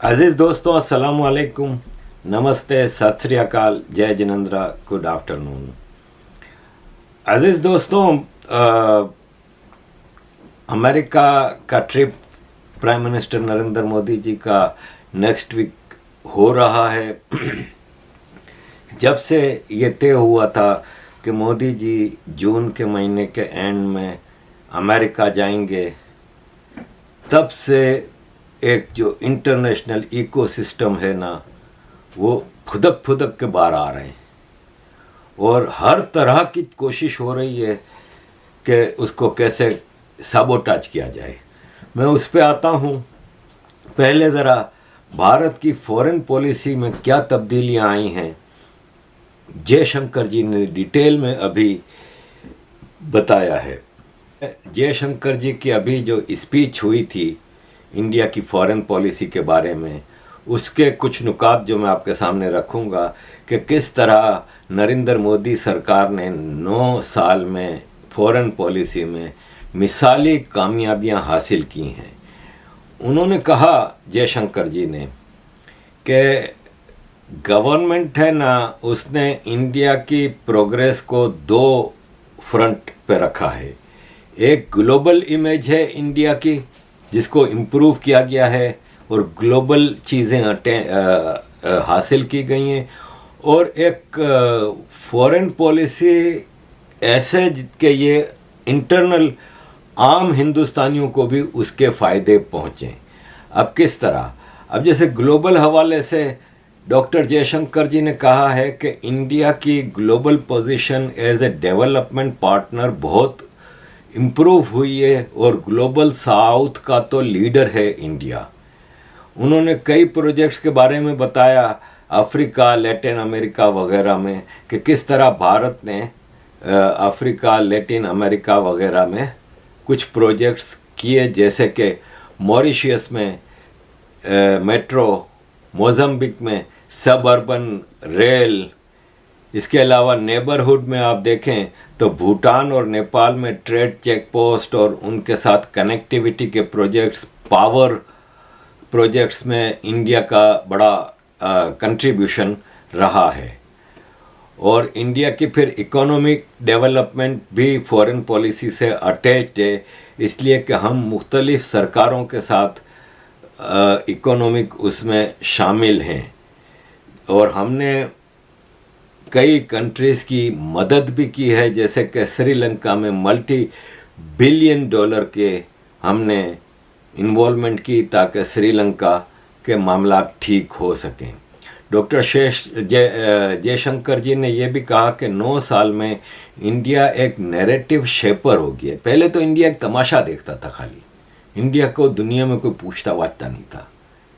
अजीज़ दोस्तों, अस्सलाम वालेकुम, नमस्ते, सत श्री अकाल, जय जिनेंद्रा, गुड आफ्टरनून। अजीज़ दोस्तों, अमेरिका का trip prime minister Narendra Modi ji का नेक्स्ट वीक हो रहा है। जब से ये तय हुआ था कि मोदी जी जून के महीने के एंड में अमेरिका जाएंगे, तब से एक जो इंटरनेशनल इकोसिस्टम है ना, वो फुदक फुदक के बाहर आ रहे हैं और हर तरह की कोशिश हो रही है कि उसको कैसे साबोटाज किया जाए। मैं उस पर आता हूँ। पहले ज़रा भारत की फॉरेन पॉलिसी में क्या तब्दीलियाँ आई हैं, जयशंकर जी ने डिटेल में अभी बताया है। जयशंकर जी की अभी जो स्पीच हुई थी इंडिया की फॉरेन पॉलिसी के बारे में, उसके कुछ नुकात जो मैं आपके सामने रखूँगा कि किस तरह नरेंद्र मोदी सरकार ने 9 साल में फॉरेन पॉलिसी में मिसाली कामयाबियां हासिल की हैं। उन्होंने कहा, जयशंकर जी ने, कि गवर्नमेंट है ना, उसने इंडिया की प्रोग्रेस को 2 फ्रंट पे रखा है। एक ग्लोबल इमेज है इंडिया की, जिसको इम्प्रूव किया गया है और ग्लोबल चीज़ें हासिल की गई हैं, और एक फॉरेन पॉलिसी ऐसे कि ये इंटरनल आम हिंदुस्तानियों को भी उसके फ़ायदे पहुँचें। अब किस तरह? अब जैसे ग्लोबल हवाले से डॉक्टर जयशंकर जी ने कहा है कि इंडिया की global position as a development partner बहुत इम्प्रूव हुई है और ग्लोबल साउथ का तो लीडर है इंडिया। उन्होंने कई प्रोजेक्ट्स के बारे में बताया, अफ्रीका, लैटिन अमेरिका वगैरह में, कि किस तरह भारत ने अफ्रीका, लैटिन अमेरिका वगैरह में कुछ प्रोजेक्ट्स किए, जैसे कि मॉरिशस में मेट्रो, मोज़म्बिक में सब अर्बन रेल। इसके अलावा नेबरहुड में आप देखें तो भूटान और नेपाल में ट्रेड चेक पोस्ट और उनके साथ कनेक्टिविटी के प्रोजेक्ट्स, पावर प्रोजेक्ट्स में इंडिया का बड़ा कंट्रीब्यूशन रहा है। और इंडिया की फिर इकोनॉमिक डेवलपमेंट भी फॉरेन पॉलिसी से अटैच्ड है, इसलिए कि हम मुख्तलिफ सरकारों के साथ इकोनॉमिक उसमें शामिल हैं और हमने कई कंट्रीज़ की मदद भी की है, जैसे कि श्रीलंका में $multi-billion के हमने इन्वॉल्वमेंट की ताकि श्रीलंका के मामला ठीक हो सकें। डॉक्टर जयशंकर जी ने यह भी कहा कि 9 साल में इंडिया एक नैरेटिव शेपर हो गया। पहले तो इंडिया एक तमाशा देखता था, खाली इंडिया को दुनिया में कोई पूछता वाचता नहीं था,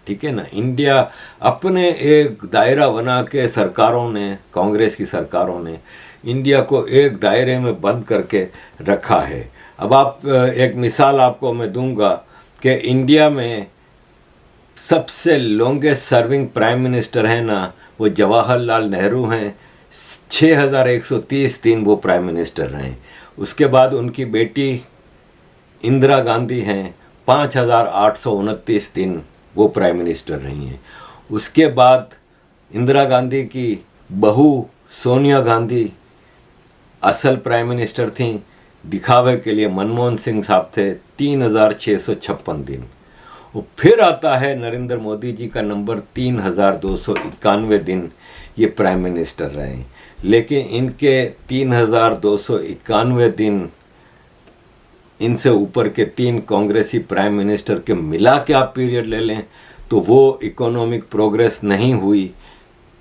ठीक है ना। इंडिया अपने एक दायरा बना के सरकारों ने, कांग्रेस की सरकारों ने इंडिया को एक दायरे में बंद करके रखा है। अब आप एक मिसाल आपको मैं दूंगा कि इंडिया में सबसे लॉन्गेस्ट सर्विंग प्राइम मिनिस्टर है ना, वो जवाहरलाल नेहरू हैं। 6130 दिन वो प्राइम मिनिस्टर रहे। उसके बाद उनकी बेटी इंदिरा गांधी हैं, 5829 दिन वो प्राइम मिनिस्टर रही हैं। उसके बाद इंदिरा गांधी की बहू सोनिया गांधी असल प्राइम मिनिस्टर थीं। दिखावे के लिए मनमोहन सिंह साहब थे, 3656 दिन। और फिर आता है नरेंद्र मोदी जी का नंबर, 3291 दिन ये प्राइम मिनिस्टर रहे। लेकिन इनके 3291 दिन, इनसे ऊपर के 3 कांग्रेसी प्राइम मिनिस्टर के मिला के आप पीरियड ले लें तो वो इकोनॉमिक प्रोग्रेस नहीं हुई,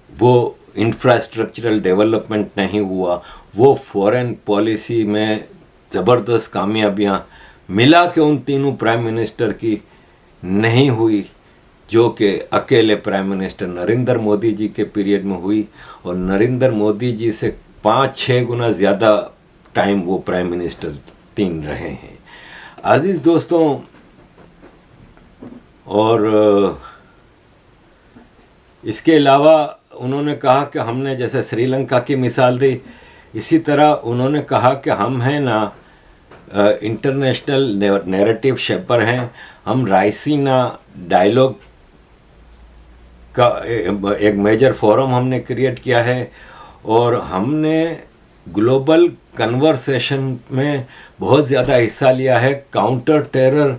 वो इंफ्रास्ट्रक्चरल डेवलपमेंट नहीं हुआ, वो फॉरेन पॉलिसी में ज़बरदस्त कामयाबियां मिला के उन तीनों प्राइम मिनिस्टर की नहीं हुई, जो कि अकेले प्राइम मिनिस्टर नरेंद्र मोदी जी के पीरियड में हुई। और नरेंद्र मोदी जी से 5-6 गुना ज़्यादा टाइम वो प्राइम मिनिस्टर 3 रहे हैं। अजीज़ दोस्तों, और इसके अलावा उन्होंने कहा कि हमने जैसे श्रीलंका की मिसाल दी, इसी तरह उन्होंने कहा कि हम हैं ना इंटरनेशनल नैरेटिव शेपर हैं। हम रायसीना डायलॉग का एक मेजर फोरम हमने क्रिएट किया है और हमने ग्लोबल कन्वर्सेशन में बहुत ज़्यादा हिस्सा लिया है। काउंटर टेरर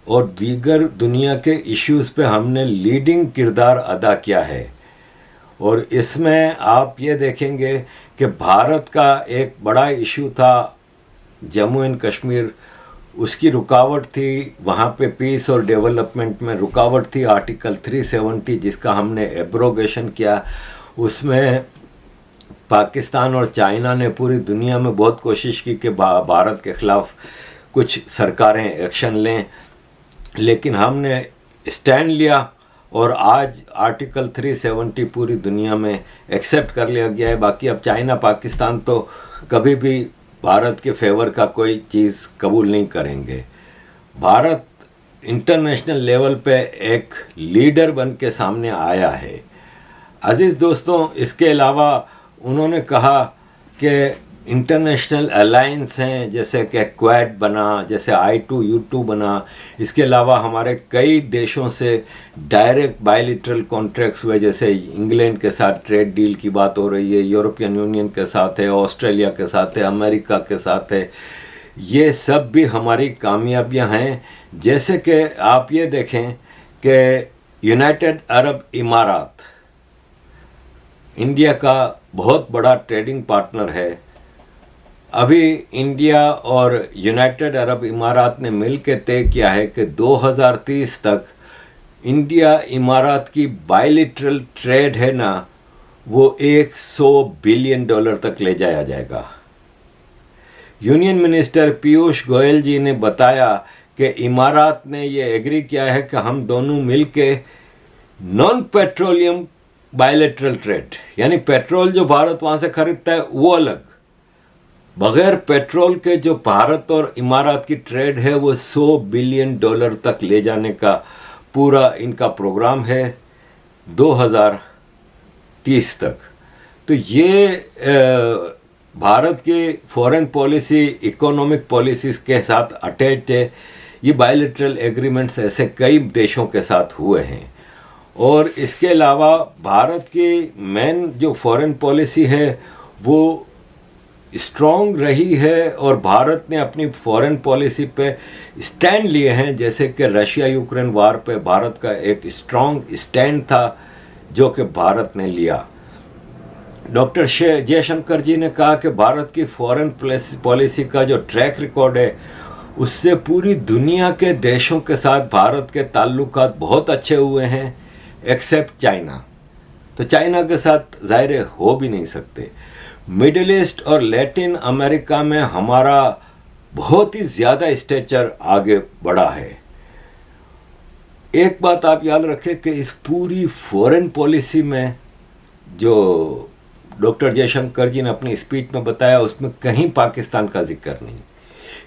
और दीगर दुनिया के इश्यूज़ पे हमने लीडिंग किरदार अदा किया है। और इसमें आप ये देखेंगे कि भारत का एक बड़ा इशू था जम्मू एंड कश्मीर, उसकी रुकावट थी, वहाँ पे पीस और डेवलपमेंट में रुकावट थी आर्टिकल 370 जिसका हमने एब्रोगेशन किया। उसमें पाकिस्तान और चाइना ने पूरी दुनिया में बहुत कोशिश की कि भारत के ख़िलाफ़ कुछ सरकारें एक्शन लें, लेकिन हमने स्टैंड लिया और आज आर्टिकल 370 पूरी दुनिया में एक्सेप्ट कर लिया गया है। बाकी अब चाइना पाकिस्तान तो कभी भी भारत के फेवर का कोई चीज़ कबूल नहीं करेंगे। भारत इंटरनेशनल लेवल पे एक लीडर बन के सामने आया है। अज़ीज़ दोस्तों, इसके अलावा उन्होंने कहा कि इंटरनेशनल अलायंस हैं, जैसे कि क्वाड बना, जैसे I2U2 बना। इसके अलावा हमारे कई देशों से डायरेक्ट बायलिटरल कॉन्ट्रैक्ट्स हुए, जैसे इंग्लैंड के साथ ट्रेड डील की बात हो रही है, यूरोपियन यूनियन के साथ है, ऑस्ट्रेलिया के साथ है, अमेरिका के साथ है। ये सब भी हमारी कामयाबियां हैं। जैसे कि आप ये देखें कि यूनाइटेड अरब इमारात इंडिया का बहुत बड़ा ट्रेडिंग पार्टनर है। अभी इंडिया और यूनाइटेड अरब इमारात ने मिलकर तय किया है कि 2030 तक इंडिया इमारात की बायलिटरल ट्रेड है ना, वो $100 बिलियन तक ले जाया जाएगा। यूनियन मिनिस्टर पीयूष गोयल जी ने बताया कि इमारात ने ये एग्री किया है कि हम दोनों मिलके नॉन पेट्रोलियम बायलिटरल ट्रेड, यानी पेट्रोल जो भारत वहाँ से खरीदता है वो अलग, बगैर पेट्रोल के जो भारत और इमारात की ट्रेड है वो $100 बिलियन तक ले जाने का पूरा इनका प्रोग्राम है 2030 तक। तो ये भारत की फॉरेन पॉलिसी, इकोनॉमिक पॉलिसीज़ के साथ अटैच्ड है। ये बायलिटरल एग्रीमेंट्स ऐसे कई देशों के साथ हुए हैं। और इसके अलावा भारत की मेन जो फॉरेन पॉलिसी है वो स्ट्रॉन्ग रही है और भारत ने अपनी फॉरेन पॉलिसी पे स्टैंड लिए हैं। जैसे कि रशिया यूक्रेन वार पे भारत का एक स्ट्रॉन्ग स्टैंड था जो कि भारत ने लिया। डॉक्टर जयशंकर जी ने कहा कि भारत की फॉरेन पॉलिसी का जो ट्रैक रिकॉर्ड है उससे पूरी दुनिया के देशों के साथ भारत के ताल्लुकात बहुत अच्छे हुए हैं, एक्सेप्ट चाइना। तो चाइना के साथ ज़ाहिर हो भी नहीं सकते। मिडिल ईस्ट और लैटिन अमेरिका में हमारा बहुत ही ज़्यादा स्टेचर आगे बढ़ा है। एक बात आप याद रखें कि इस पूरी फॉरेन पॉलिसी में जो डॉक्टर जयशंकर जी ने अपनी स्पीच में बताया उसमें कहीं पाकिस्तान का जिक्र नहीं।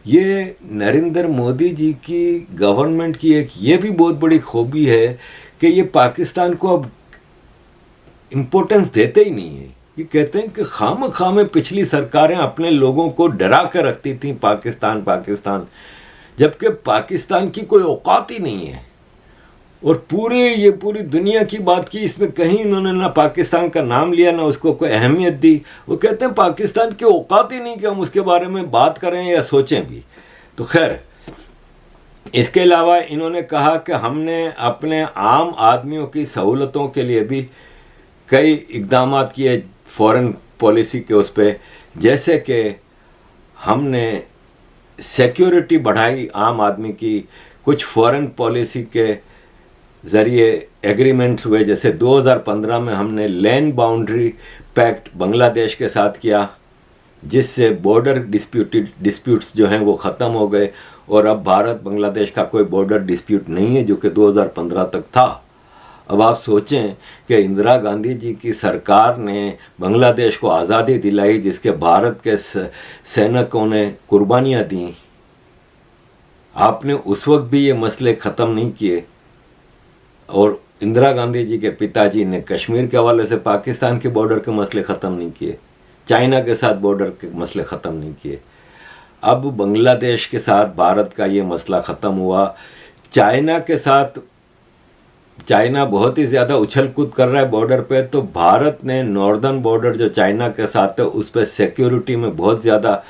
ये नरेंद्र मोदी जी की गवर्नमेंट की एक ये भी बहुत बड़ी खूबी है कि ये पाकिस्तान को अब इम्पोर्टेंस देते ही नहीं है। ये कहते हैं कि खाम में पिछली सरकारें अपने लोगों को डरा कर रखती थी पाकिस्तान पाकिस्तान, जबकि पाकिस्तान की कोई औकात ही नहीं है। और पूरी दुनिया की बात की, इसमें कहीं इन्होंने ना पाकिस्तान का नाम लिया ना उसको कोई अहमियत दी। वो कहते हैं पाकिस्तान की औकात ही नहीं कि हम उसके बारे में बात करें या सोचें भी। तो खैर, इसके अलावा इन्होंने कहा कि हमने अपने आम आदमियों की सहूलतों के लिए भी कई इकदाम किए फॉरेन पॉलिसी के उस पर, जैसे कि हमने सिक्योरिटी बढ़ाई आम आदमी की। कुछ फॉरेन पॉलिसी के ज़रिए एग्रीमेंट्स हुए, जैसे 2015 में हमने लैंड बाउंड्री पैक्ट बांग्लादेश के साथ किया, जिससे बॉर्डर डिस्प्यूट्स जो हैं वो ख़त्म हो गए और अब भारत बांग्लादेश का कोई बॉर्डर डिस्प्यूट नहीं है, जो कि 2015 तक था। अब आप सोचें कि इंदिरा गांधी जी की सरकार ने बांग्लादेश को आज़ादी दिलाई, जिसके भारत के सैनिकों ने कुर्बानियाँ दी। आपने उस वक्त भी ये मसले ख़त्म नहीं किए और इंदिरा गांधी जी के पिताजी ने कश्मीर के हवाले से पाकिस्तान के बॉर्डर के मसले ख़त्म नहीं किए, चाइना के साथ बॉर्डर के मसले ख़त्म नहीं किए। अब बांग्लादेश के साथ भारत का ये मसला ख़त्म हुआ। चाइना के साथ चाइना बहुत ही ज़्यादा उछल कूद कर रहा है बॉर्डर पे, तो भारत ने नॉर्दर्न बॉर्डर जो चाइना के साथ है उस पर सिक्योरिटी में बहुत ज़्यादा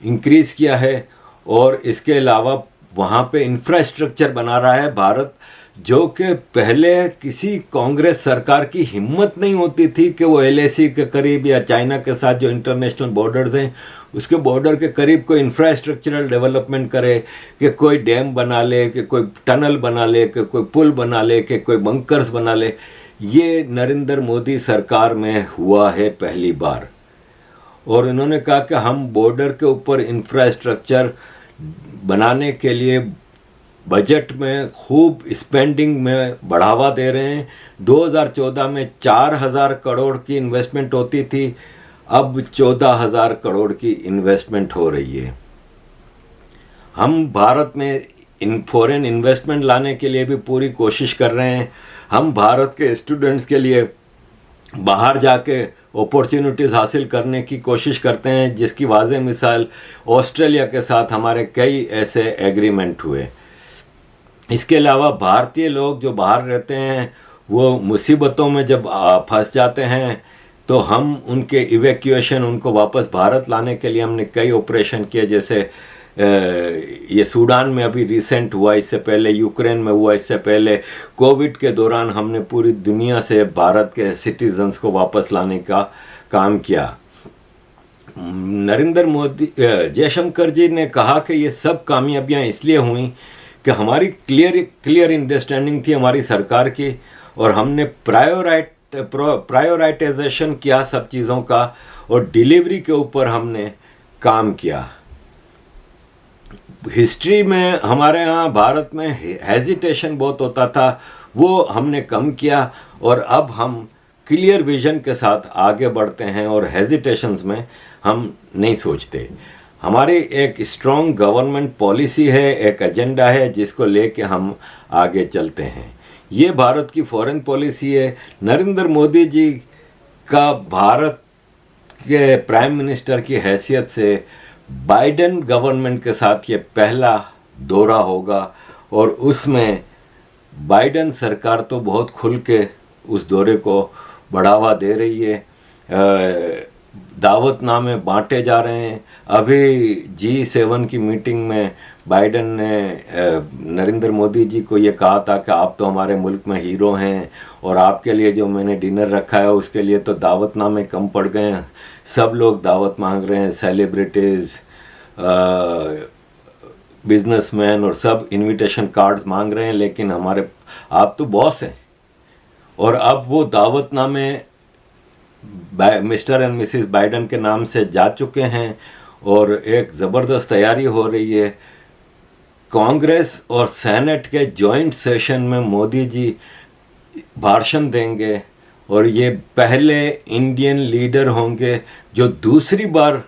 इंक्रीज़ किया है। और इसके अलावा वहाँ पे इंफ्रास्ट्रक्चर बना रहा है भारत, जो कि पहले किसी कांग्रेस सरकार की हिम्मत नहीं होती थी कि वो एलएसी के करीब या चाइना के साथ जो इंटरनेशनल बॉर्डर्स हैं उसके बॉर्डर के करीब कोई इंफ्रास्ट्रक्चरल डेवलपमेंट करे, कि कोई डैम बना ले, कि कोई टनल बना ले, कि कोई पुल बना ले, कि कोई बंकर्स बना ले। ये नरेंद्र मोदी सरकार में हुआ है पहली बार। और इन्होंने कहा कि हम बॉर्डर के ऊपर इंफ्रास्ट्रक्चर बनाने के लिए बजट में खूब स्पेंडिंग में बढ़ावा दे रहे हैं। 2014 में 4,000 करोड़ की इन्वेस्टमेंट होती थी, अब 14,000 करोड़ की इन्वेस्टमेंट हो रही है। हम भारत में फॉरेन इन्वेस्टमेंट लाने के लिए भी पूरी कोशिश कर रहे हैं। हम भारत के स्टूडेंट्स के लिए बाहर जाके अपॉर्चुनिटीज़ हासिल करने की कोशिश करते हैं, जिसकी वाज़ेह मिसाल ऑस्ट्रेलिया के साथ हमारे कई ऐसे एग्रीमेंट हुए। इसके अलावा भारतीय लोग जो बाहर रहते हैं वो मुसीबतों में जब फंस जाते हैं तो हम उनके इवैक्यूएशन, उनको वापस भारत लाने के लिए हमने कई ऑपरेशन किए। जैसे ये सूडान में अभी रिसेंट हुआ, इससे पहले यूक्रेन में हुआ, इससे पहले कोविड के दौरान हमने पूरी दुनिया से भारत के सिटीजन्स को वापस लाने का काम किया। नरेंद्र मोदी, जयशंकर जी ने कहा कि ये सब कामयाबियां इसलिए हुई कि हमारी क्लियर अंडरस्टैंडिंग थी हमारी सरकार की, और हमने प्रायोराइटाइजेशन किया सब चीज़ों का, और डिलीवरी के ऊपर हमने काम किया। हिस्ट्री में हमारे यहाँ भारत में हेजिटेशन बहुत होता था, वो हमने कम किया, और अब हम क्लियर विजन के साथ आगे बढ़ते हैं और हेजिटेशंस में हम नहीं सोचते। हमारी एक स्ट्रॉन्ग गवर्नमेंट पॉलिसी है, एक एजेंडा है जिसको लेके हम आगे चलते हैं। ये भारत की फॉरेन पॉलिसी है। नरेंद्र मोदी जी का भारत के प्राइम मिनिस्टर की हैसियत से बाइडेन गवर्नमेंट के साथ ये पहला दौरा होगा, और उसमें बाइडेन सरकार तो बहुत खुल के उस दौरे को बढ़ावा दे रही है। दावतनामे बांटे जा रहे हैं। अभी G7 की मीटिंग में बाइडेन ने नरेंद्र मोदी जी को ये कहा था कि आप तो हमारे मुल्क में हीरो हैं, और आपके लिए जो मैंने डिनर रखा है उसके लिए तो दावतनामे कम पड़ गए हैं। सब लोग दावत मांग रहे हैं, सेलिब्रिटीज़, बिजनेसमैन, और सब इनविटेशन कार्ड्स मांग रहे हैं, लेकिन आप तो बॉस हैं। और अब वो दावतनामे मिस्टर एंड मिसिस बाइडेन के नाम से जा चुके हैं, और एक ज़बरदस्त तैयारी हो रही है। कांग्रेस और सेनेट के जॉइंट सेशन में मोदी जी भाषण देंगे, और ये पहले इंडियन लीडर होंगे जो दूसरी बार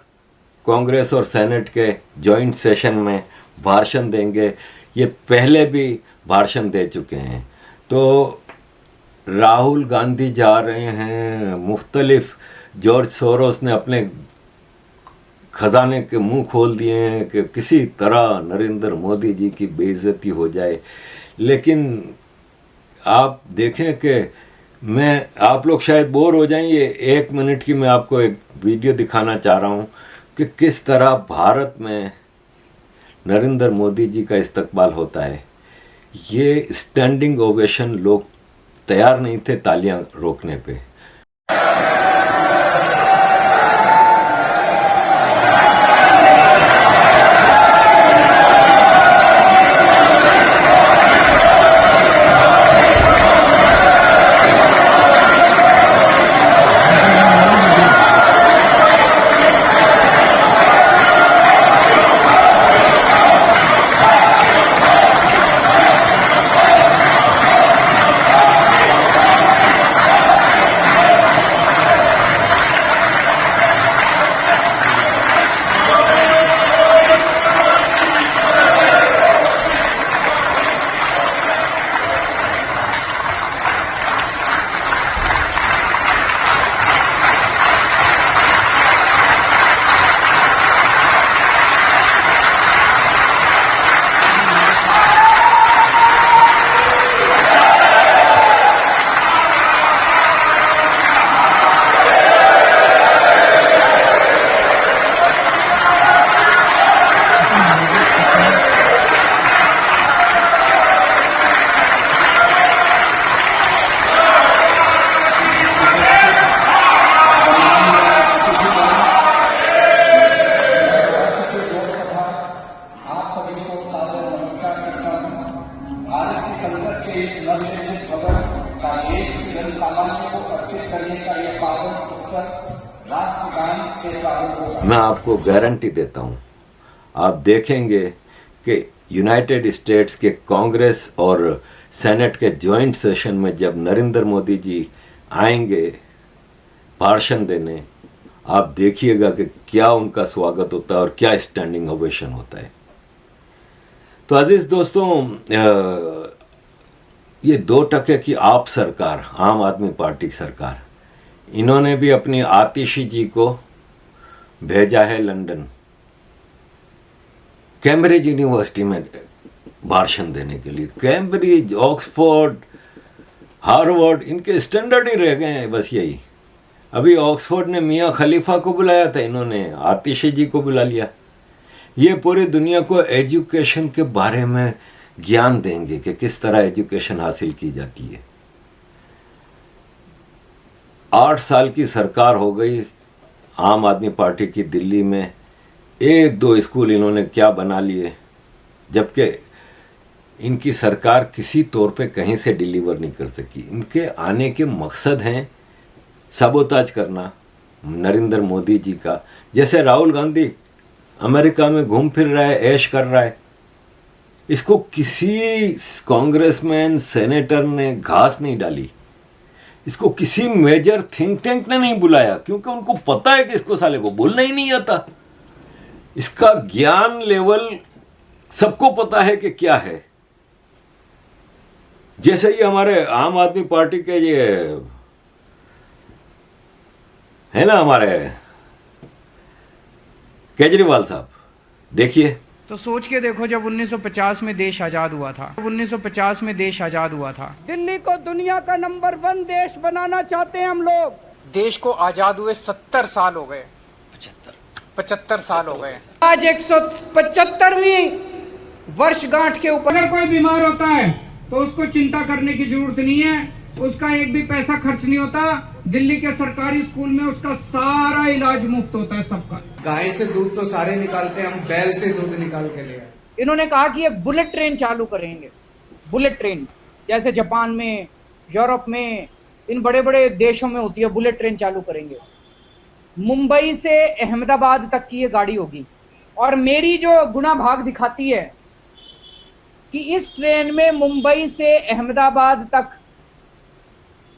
कांग्रेस और सेनेट के जॉइंट सेशन में भाषण देंगे। ये पहले भी भाषण दे चुके हैं। तो राहुल गांधी जा रहे हैं, मुख्तलिफ जॉर्ज सोरोस ने अपने खजाने के मुंह खोल दिए हैं कि किसी तरह नरेंद्र मोदी जी की बेइज्जती हो जाए। लेकिन आप देखें कि आप लोग शायद बोर हो जाएंगे, 1 मिनट की मैं आपको एक वीडियो दिखाना चाह रहा हूं कि किस तरह भारत में नरेंद्र मोदी जी का इस्तकबाल होता है। ये स्टैंडिंग ओवेशन, लोग तैयार नहीं थे तालियां रोकने पे। के इस नवनिर्मित भवन का देश के जनसामान्य को अर्पित करने का यह पावन अवसर राष्ट्रगान से प्रारंभ होगा। मैं आपको गारंटी देता हूँ, आप देखेंगे कि यूनाइटेड स्टेट्स के कांग्रेस और सेनेट के जॉइंट सेशन में जब नरेंद्र मोदी जी आएंगे भाषण देने, आप देखिएगा कि क्या उनका स्वागत होता है और क्या स्टैंडिंग ओवेशन होता है। तो अजीज दोस्तों, ये 2% की आप सरकार, आम आदमी पार्टी सरकार, इन्होंने भी अपनी आतिशी जी को भेजा है लंदन, कैम्ब्रिज यूनिवर्सिटी में भाषण देने के लिए। कैम्ब्रिज, ऑक्सफोर्ड, हार्वर्ड, इनके स्टैंडर्ड ही रह गए हैं बस यही। अभी ऑक्सफोर्ड ने मियाँ खलीफा को बुलाया था, इन्होंने आतिशी जी को बुला लिया। ये पूरी दुनिया को एजुकेशन के बारे में ज्ञान देंगे कि किस तरह एजुकेशन हासिल की जाती है। 8 साल की सरकार हो गई आम आदमी पार्टी की दिल्ली में, 1-2 स्कूल इन्होंने क्या बना लिए, जबकि इनकी सरकार किसी तौर पे कहीं से डिलीवर नहीं कर सकी। इनके आने के मकसद हैं सबोताज करना नरेंद्र मोदी जी का। जैसे राहुल गांधी अमेरिका में घूम फिर रहा है, ऐश कर रहा है, इसको किसी कांग्रेसमैन सेनेटर ने घास नहीं डाली, इसको किसी मेजर थिंक टैंक ने नहीं बुलाया, क्योंकि उनको पता है कि इसको साले को बोलना ही नहीं आता। इसका ज्ञान लेवल सबको पता है कि क्या है। जैसे ही हमारे आम आदमी पार्टी के ये है ना, हमारे केजरीवाल साहब, देखिए तो सोच के देखो, जब 1950 में देश आजाद हुआ था, 1950 में देश आजाद हुआ था, दिल्ली को दुनिया का नंबर 1 देश बनाना चाहते हैं हम लोग। देश को आजाद हुए 70 साल हो गए, 75 साल हो गए। आज 175वीं वर्षगांठ के ऊपर अगर कोई बीमार होता है तो उसको चिंता करने की जरूरत नहीं है, उसका एक भी पैसा खर्च नहीं होता। दिल्ली के सरकारी स्कूल में उसका सारा इलाज मुफ्त होता है सबका। गाय से दूध तो सारे निकालते हैं, हम बैल से दूध निकाल के ले आए। इन्होंने कहा कि एक बुलेट ट्रेन चालू करेंगे, बुलेट ट्रेन, जैसे जापान में, यूरोप में, इन बड़े बड़े देशों में होती है, बुलेट ट्रेन चालू करेंगे। मुंबई से अहमदाबाद तक की ये गाड़ी होगी। और मेरी जो गुना भाग दिखाती है कि इस ट्रेन में मुंबई से अहमदाबाद तक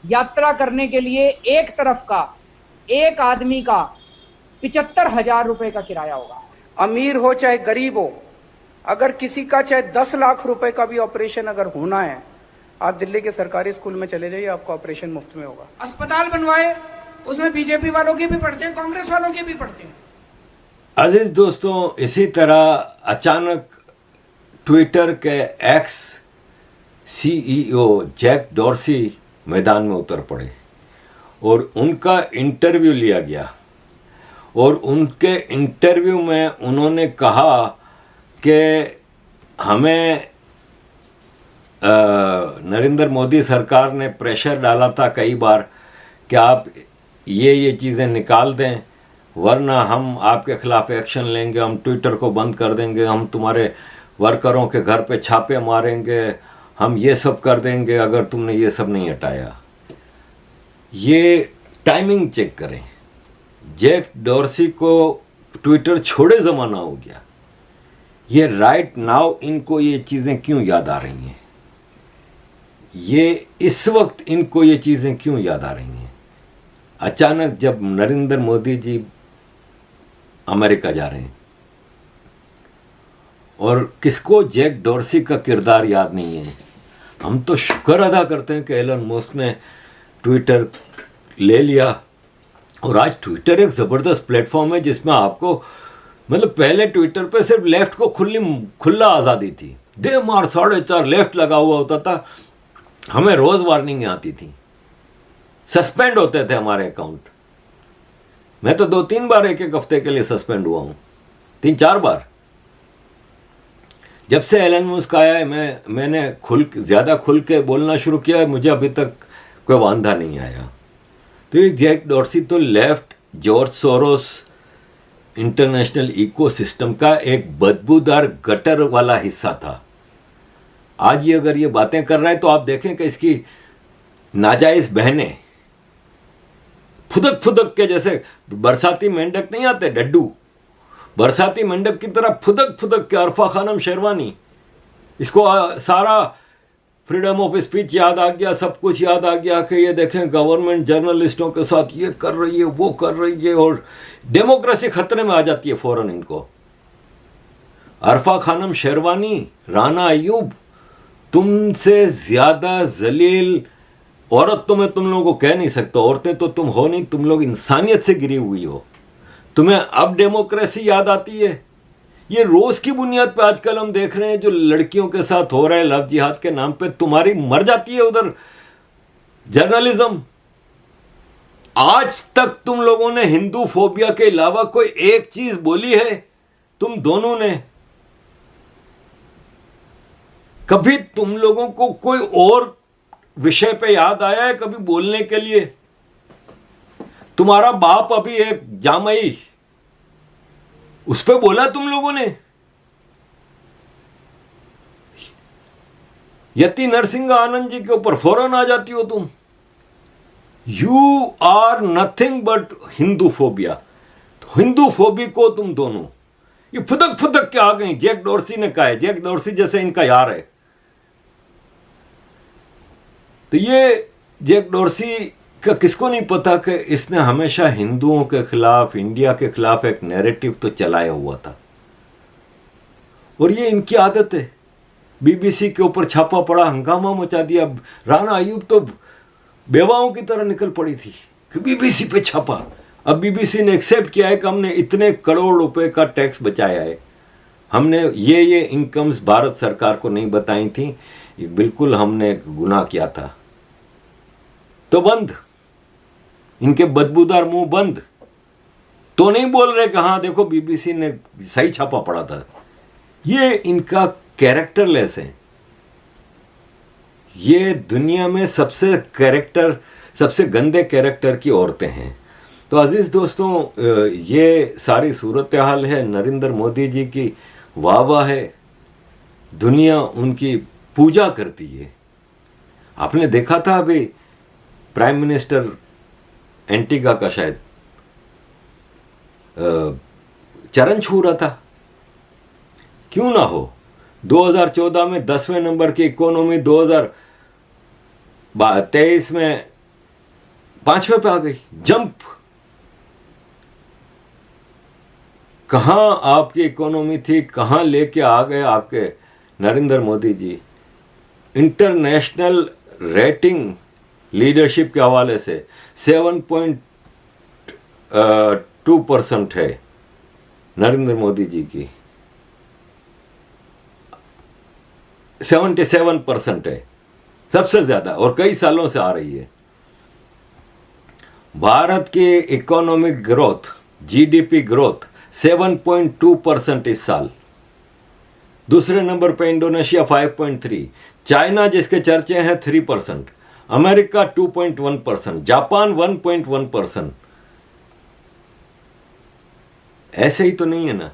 यात्रा करने के लिए एक तरफ का एक आदमी का 75,000 रुपए का किराया होगा। अमीर हो चाहे गरीब हो, अगर किसी का चाहे 10 लाख रुपए का भी ऑपरेशन अगर होना है, आप दिल्ली के सरकारी स्कूल में चले जाइए, आपका ऑपरेशन मुफ्त में होगा। अस्पताल बनवाए, उसमें बीजेपी वालों के भी पढ़ते हैं, कांग्रेस वालों के भी पढ़ते हैं। अजीज दोस्तों, इसी तरह अचानक ट्विटर के एक्स CEO जैक डॉर्सी मैदान में उतर पड़े और उनका इंटरव्यू लिया गया। और उनके इंटरव्यू में उन्होंने कहा कि हमें नरेंद्र मोदी सरकार ने प्रेशर डाला था कई बार कि आप ये चीज़ें निकाल दें, वरना हम आपके खिलाफ एक्शन लेंगे, हम ट्विटर को बंद कर देंगे, हम तुम्हारे वर्करों के घर पे छापे मारेंगे, हम ये सब कर देंगे अगर तुमने ये सब नहीं हटाया। ये टाइमिंग चेक करें। जैक डॉर्सी को ट्विटर छोड़े ज़माना हो गया, ये राइट नाउ इनको ये चीज़ें क्यों याद आ रही हैं, ये इस वक्त इनको ये चीज़ें क्यों याद आ रही हैं? अचानक जब नरेंद्र मोदी जी अमेरिका जा रहे हैं और किसको जैक डॉर्सी का किरदार याद नहीं है। हम तो शुक्र अदा करते हैं कि एलन मस्क ने ट्विटर ले लिया। और आज ट्विटर एक ज़बरदस्त प्लेटफॉर्म है जिसमें आपको, मतलब पहले ट्विटर पे सिर्फ लेफ्ट को खुला आज़ादी थी, दे मार 4.5 लेफ्ट लगा हुआ होता था, हमें रोज़ वार्निंग आती थी, सस्पेंड होते थे हमारे अकाउंट। मैं तो 2-3 बार एक हफ्ते के लिए सस्पेंड हुआ हूँ, 3-4 बार। जब से एलन मस्क आया है मैंने ज़्यादा खुल के बोलना शुरू किया है, मुझे अभी तक कोई वांधा नहीं आया। तो ये जैक डॉर्सी तो left George Soros international ecosystem का एक बदबूदार गटर वाला हिस्सा था। आज ये अगर ये बातें कर रहा है तो आप देखें कि इसकी नाजायज बहनें फुदक फुदक के, जैसे बरसाती मेंढक नहीं आते डड्डू, बरसाती मेंढक की तरह फुदक फुदक के अरफा खानम शेरवानी, इसको सारा फ्रीडम ऑफ स्पीच याद आ गया, सब कुछ याद आ गया कि ये देखें गवर्नमेंट जर्नलिस्टों के साथ ये कर रही है, वो कर रही है, और डेमोक्रेसी खतरे में आ जाती है फौरन इनको। अरफा खानम शेरवानी, राना अयूब, तुमसे ज्यादा जलील औरत तो मैं तुम लोगों को कह नहीं सकता, औरतें तो तुम हो नहीं, तुम लोग इंसानियत से गिरी हुई हो। तुम्हें अब डेमोक्रेसी याद आती है? ये रोज की बुनियाद पे आजकल हम देख रहे हैं जो लड़कियों के साथ हो रहा है लव जिहाद के नाम पे, तुम्हारी मर जाती है उधर जर्नलिज्म। आज तक तुम लोगों ने हिंदू फोबिया के अलावा कोई एक चीज बोली है? तुम दोनों ने कभी तुम लोगों को कोई और विषय पे याद आया है कभी बोलने के लिए? तुम्हारा बाप अभी एक जामई, उस पे बोला तुम लोगों ने? यति नरसिंह आनंद जी के ऊपर फौरन आ जाती हो तुम। You are nothing but Hindu phobia. Hindu फोबी को तुम दोनों ये फुदक फुदक के आ गई। जैक डोर्सी ने कहा है, जैक डोर्सी जैसे इनका यार है, तो ये जैक डोर्सी का किसको नहीं पता कि इसने हमेशा हिंदुओं के खिलाफ, इंडिया के खिलाफ एक नैरेटिव तो चलाया हुआ था, और ये इनकी आदत है। बीबीसी के ऊपर छापा पड़ा, हंगामा मचा दिया। राना अयूब तो बेवाओं की तरह निकल पड़ी थी कि बीबीसी पे छापा। अब बीबीसी ने एक्सेप्ट किया है कि हमने इतने करोड़ रुपए का टैक्स बचाया है, हमने ये इनकम्स भारत सरकार को नहीं बताई थी, ये बिल्कुल हमने गुनाह किया था, तो बंद, इनके बदबूदार मुंह बंद। तो नहीं बोल रहे कि हाँ देखो बीबीसी ने सही छापा पड़ा था। ये इनका कैरेक्टरलेस है। ये दुनिया में सबसे गंदे कैरेक्टर की औरतें हैं। तो अजीज दोस्तों, ये सारी सूरत हाल है। नरेंद्र मोदी जी की वाह है, दुनिया उनकी पूजा करती है। आपने देखा था अभी प्राइम मिनिस्टर एंटीगा का शायद चरण छू रहा था। क्यों ना हो, 2014 में 10वें नंबर की इकोनॉमी 2023 में 5वें पे आ गई, जंप। कहां आपकी इकोनॉमी थी, कहां लेके आ गए आपके नरेंद्र मोदी जी। इंटरनेशनल रेटिंग लीडरशिप के हवाले से 7.2% है नरेंद्र मोदी जी की, 77% है, सबसे ज्यादा, और कई सालों से आ रही है। भारत की इकोनॉमिक ग्रोथ, जीडीपी ग्रोथ 7.2% इस साल। दूसरे नंबर पे इंडोनेशिया 5.3, चाइना जिसके चर्चे हैं 3%, अमेरिका 2.1%, जापान 1.1%। ऐसे ही तो नहीं है ना।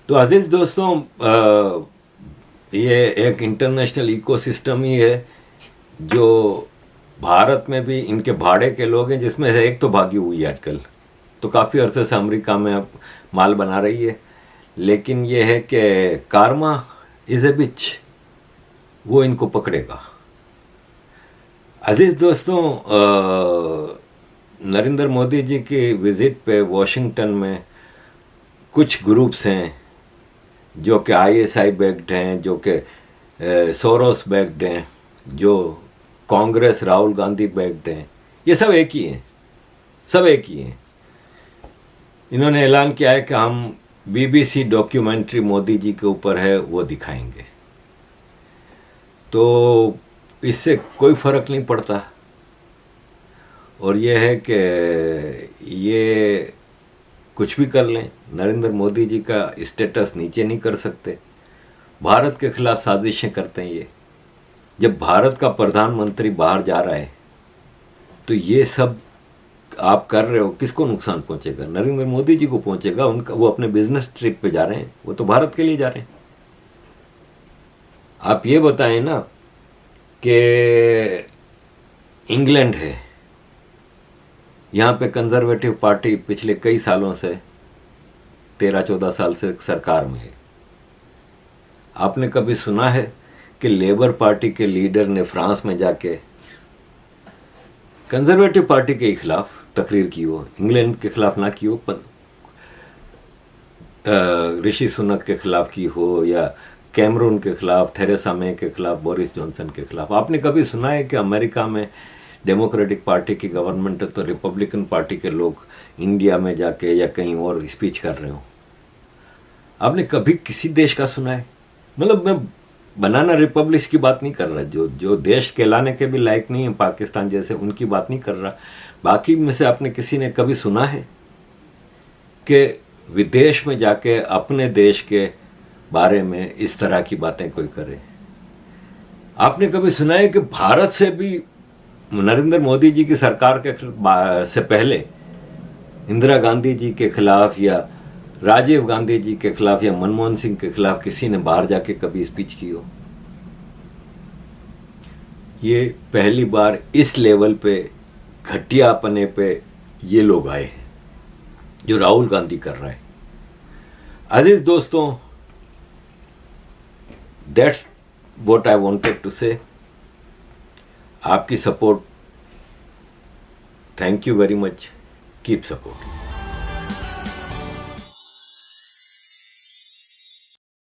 तो अजीज दोस्तों, ये एक इंटरनेशनल इकोसिस्टम ही है जो भारत में भी इनके भाड़े के लोग हैं, जिसमें से एक तो भागी हुई है आजकल, तो काफ़ी अरसे से अमेरिका में अब माल बना रही है। लेकिन ये है कि कारमा इज ए बिच, वो इनको पकड़ेगा। अजीज दोस्तों, नरेंद्र मोदी जी की विजिट पे वॉशिंगटन में कुछ ग्रुप्स हैं जो कि ISI बैक्ड हैं, जो कि सोरोस बैक्ड हैं, जो कांग्रेस राहुल गांधी बैक्ड हैं। ये सब एक ही हैं, सब एक ही हैं। इन्होंने ऐलान किया है कि हम BBC डॉक्यूमेंट्री मोदी जी के ऊपर है वो दिखाएंगे। तो इससे कोई फ़र्क नहीं पड़ता। और ये है कि ये कुछ भी कर लें, नरेंद्र मोदी जी का स्टेटस नीचे नहीं कर सकते। भारत के खिलाफ साजिशें करते हैं ये। जब भारत का प्रधानमंत्री बाहर जा रहा है तो ये सब आप कर रहे हो, किसको नुकसान पहुंचेगा? नरेंद्र मोदी जी को पहुंचेगा। उनका, वो अपने बिजनेस ट्रिप पे जा रहे हैं, वो तो भारत के लिए जा रहे हैं। आप ये बताएं ना कि इंग्लैंड है, यहाँ पे कंजर्वेटिव पार्टी पिछले कई सालों से 13-14 साल से सरकार में है। आपने कभी सुना है कि लेबर पार्टी के लीडर ने फ्रांस में जाके कंजर्वेटिव पार्टी के खिलाफ तकरीर की हो, इंग्लैंड के खिलाफ ना की हो, ऋषि सुनक के खिलाफ की हो, या कैमरून के खिलाफ, थेरेसा मे के खिलाफ, बोरिस जॉनसन के खिलाफ? आपने कभी सुना है कि अमेरिका में डेमोक्रेटिक पार्टी की गवर्नमेंट है तो रिपब्लिकन पार्टी के लोग इंडिया में जाके या कहीं और स्पीच कर रहे हो? आपने कभी किसी देश का सुना है? मतलब मैं बनाना रिपब्लिक्स की बात नहीं कर रहा, जो देश कहलाने के भी लायक नहीं है, पाकिस्तान जैसे, उनकी बात नहीं कर रहा। बाकी में से आपने किसी ने कभी सुना है कि विदेश में जाके अपने देश के बारे में इस तरह की बातें कोई करे? आपने कभी सुना है कि भारत से भी नरेंद्र मोदी जी की सरकार के से पहले इंदिरा गांधी जी के खिलाफ या राजीव गांधी जी के खिलाफ या मनमोहन सिंह के खिलाफ किसी ने बाहर जाके कभी स्पीच की हो? ये पहली बार इस लेवल पे घटियापने पे ये लोग आए हैं जो राहुल गांधी कर रहा है। अजीज दोस्तों, that's what I wanted to say. आपकी support, thank you very much, keep supporting.